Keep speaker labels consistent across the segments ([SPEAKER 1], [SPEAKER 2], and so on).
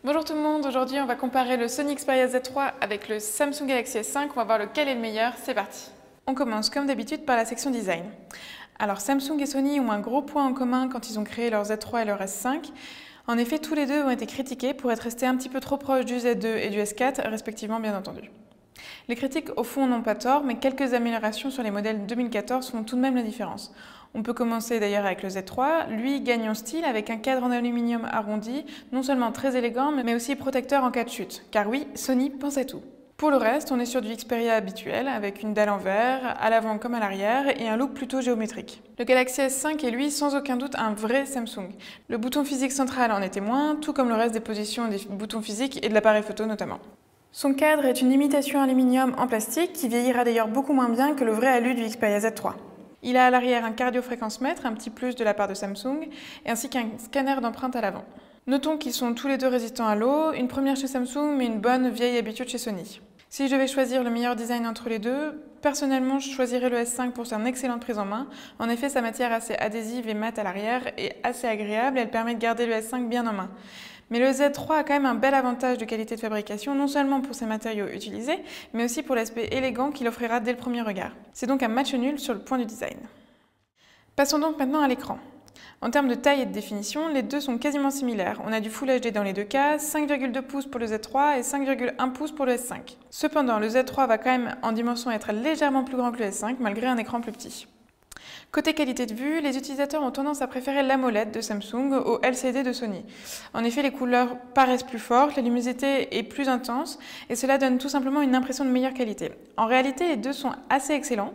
[SPEAKER 1] Bonjour tout le monde, aujourd'hui on va comparer le Sony Xperia Z3 avec le Samsung Galaxy S5, on va voir lequel est le meilleur, c'est parti. On commence comme d'habitude par la section design. Alors Samsung et Sony ont un gros point en commun quand ils ont créé leur Z3 et leur S5. En effet, tous les deux ont été critiqués pour être restés un petit peu trop proches du Z2 et du S4, respectivement bien entendu. Les critiques au fond n'ont pas tort, mais quelques améliorations sur les modèles 2014 font tout de même la différence. On peut commencer d'ailleurs avec le Z3, lui gagne en style avec un cadre en aluminium arrondi, non seulement très élégant, mais aussi protecteur en cas de chute. Car oui, Sony pense à tout. Pour le reste, on est sur du Xperia habituel, avec une dalle en verre, à l'avant comme à l'arrière, et un look plutôt géométrique. Le Galaxy S5 est lui sans aucun doute un vrai Samsung. Le bouton physique central en est témoin, tout comme le reste des positions des boutons physiques et de l'appareil photo notamment. Son cadre est une imitation aluminium en plastique qui vieillira d'ailleurs beaucoup moins bien que le vrai alu du Xperia Z3. Il a à l'arrière un cardiofréquencemètre, un petit plus de la part de Samsung, ainsi qu'un scanner d'empreinte à l'avant. Notons qu'ils sont tous les deux résistants à l'eau, une première chez Samsung mais une bonne vieille habitude chez Sony. Si je devais choisir le meilleur design entre les deux, personnellement je choisirais le S5 pour son excellente prise en main. En effet, sa matière assez adhésive et mate à l'arrière est assez agréable et elle permet de garder le S5 bien en main. Mais le Z3 a quand même un bel avantage de qualité de fabrication, non seulement pour ses matériaux utilisés, mais aussi pour l'aspect élégant qu'il offrira dès le premier regard. C'est donc un match nul sur le point du design. Passons donc maintenant à l'écran. En termes de taille et de définition, les deux sont quasiment similaires. On a du Full HD dans les deux cas, 5,2 pouces pour le Z3 et 5,1 pouces pour le S5. Cependant, le Z3 va quand même en dimension être légèrement plus grand que le S5, malgré un écran plus petit. Côté qualité de vue, les utilisateurs ont tendance à préférer l'AMOLED de Samsung au LCD de Sony. En effet, les couleurs paraissent plus fortes, la luminosité est plus intense et cela donne tout simplement une impression de meilleure qualité. En réalité, les deux sont assez excellents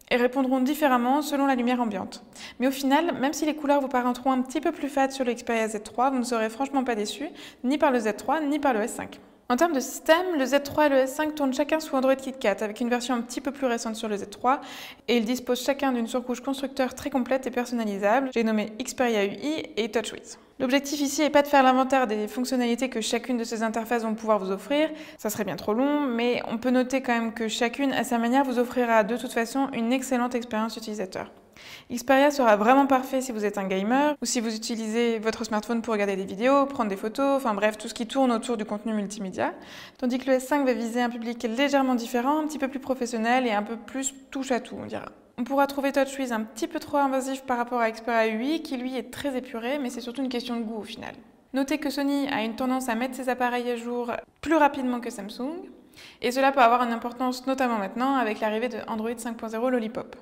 [SPEAKER 1] et répondront différemment selon la lumière ambiante. Mais au final, même si les couleurs vous paraîtront un petit peu plus fades sur le Xperia Z3, vous ne serez franchement pas déçus, ni par le Z3 ni par le S5. En termes de système, le Z3 et le S5 tournent chacun sous Android KitKat, avec une version un petit peu plus récente sur le Z3, et ils disposent chacun d'une surcouche constructeur très complète et personnalisable, j'ai nommé Xperia UI et TouchWiz. L'objectif ici n'est pas de faire l'inventaire des fonctionnalités que chacune de ces interfaces vont pouvoir vous offrir, ça serait bien trop long, mais on peut noter quand même que chacune, à sa manière, vous offrira de toute façon une excellente expérience utilisateur. Xperia sera vraiment parfait si vous êtes un gamer ou si vous utilisez votre smartphone pour regarder des vidéos, prendre des photos, enfin bref, tout ce qui tourne autour du contenu multimédia. Tandis que le S5 va viser un public légèrement différent, un petit peu plus professionnel et un peu plus touche à tout, on dira. On pourra trouver TouchWiz un petit peu trop invasif par rapport à Xperia UI qui lui est très épuré, mais c'est surtout une question de goût au final. Notez que Sony a une tendance à mettre ses appareils à jour plus rapidement que Samsung, et cela peut avoir une importance notamment maintenant avec l'arrivée de Android 5.0 Lollipop.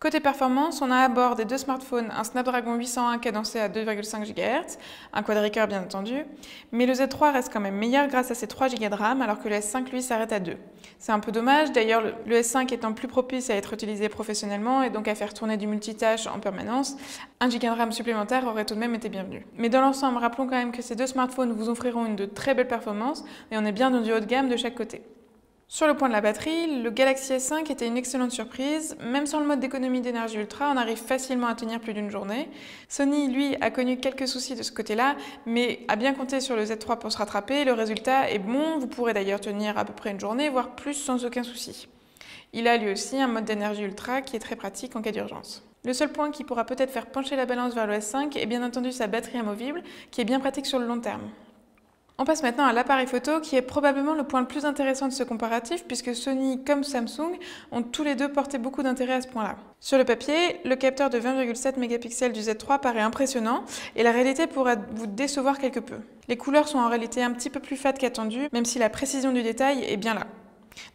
[SPEAKER 1] Côté performance, on a à bord des deux smartphones un Snapdragon 801 cadencé à 2,5 GHz, un quad-core bien entendu, mais le Z3 reste quand même meilleur grâce à ses 3 Go de RAM alors que le S5 lui s'arrête à 2. C'est un peu dommage, d'ailleurs le S5 étant plus propice à être utilisé professionnellement et donc à faire tourner du multitâche en permanence, 1 Go de RAM supplémentaire aurait tout de même été bienvenu. Mais dans l'ensemble, rappelons quand même que ces deux smartphones vous offriront une de très belle performance et on est bien dans du haut de gamme de chaque côté. Sur le point de la batterie, le Galaxy S5 était une excellente surprise. Même sans le mode d'économie d'énergie ultra, on arrive facilement à tenir plus d'une journée. Sony, lui, a connu quelques soucis de ce côté-là, mais a bien compté sur le Z3 pour se rattraper. Le résultat est bon, vous pourrez d'ailleurs tenir à peu près une journée, voire plus sans aucun souci. Il a lui aussi un mode d'énergie ultra qui est très pratique en cas d'urgence. Le seul point qui pourra peut-être faire pencher la balance vers le S5 est bien entendu sa batterie amovible, qui est bien pratique sur le long terme. On passe maintenant à l'appareil photo qui est probablement le point le plus intéressant de ce comparatif puisque Sony comme Samsung ont tous les deux porté beaucoup d'intérêt à ce point-là. Sur le papier, le capteur de 20,7 mégapixels du Z3 paraît impressionnant et la réalité pourrait vous décevoir quelque peu. Les couleurs sont en réalité un petit peu plus fades qu'attendu, même si la précision du détail est bien là.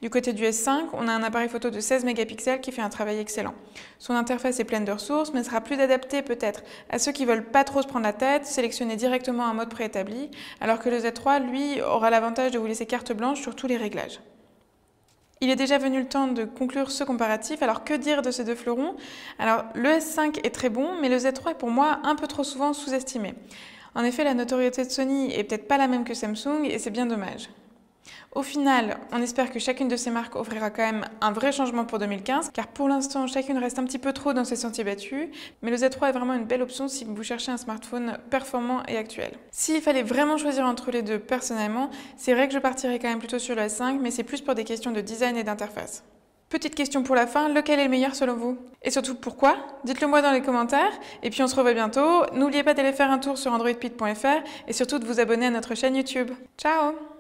[SPEAKER 1] Du côté du S5, on a un appareil photo de 16 mégapixels qui fait un travail excellent. Son interface est pleine de ressources, mais sera plus adaptée peut-être à ceux qui veulent pas trop se prendre la tête, sélectionner directement un mode préétabli, alors que le Z3, lui, aura l'avantage de vous laisser carte blanche sur tous les réglages. Il est déjà venu le temps de conclure ce comparatif, alors que dire de ces deux fleurons? Alors, le S5 est très bon, mais le Z3 est pour moi un peu trop souvent sous-estimé. En effet, la notoriété de Sony est peut-être pas la même que Samsung, et c'est bien dommage. Au final, on espère que chacune de ces marques offrira quand même un vrai changement pour 2015, car pour l'instant, chacune reste un petit peu trop dans ses sentiers battus, mais le Z3 est vraiment une belle option si vous cherchez un smartphone performant et actuel. S'il fallait vraiment choisir entre les deux, personnellement, c'est vrai que je partirais quand même plutôt sur le S5, mais c'est plus pour des questions de design et d'interface. Petite question pour la fin, lequel est le meilleur selon vous? Et surtout pourquoi? Dites-le moi dans les commentaires. Et puis on se revoit bientôt. N'oubliez pas d'aller faire un tour sur androidpit.fr et surtout de vous abonner à notre chaîne YouTube. Ciao!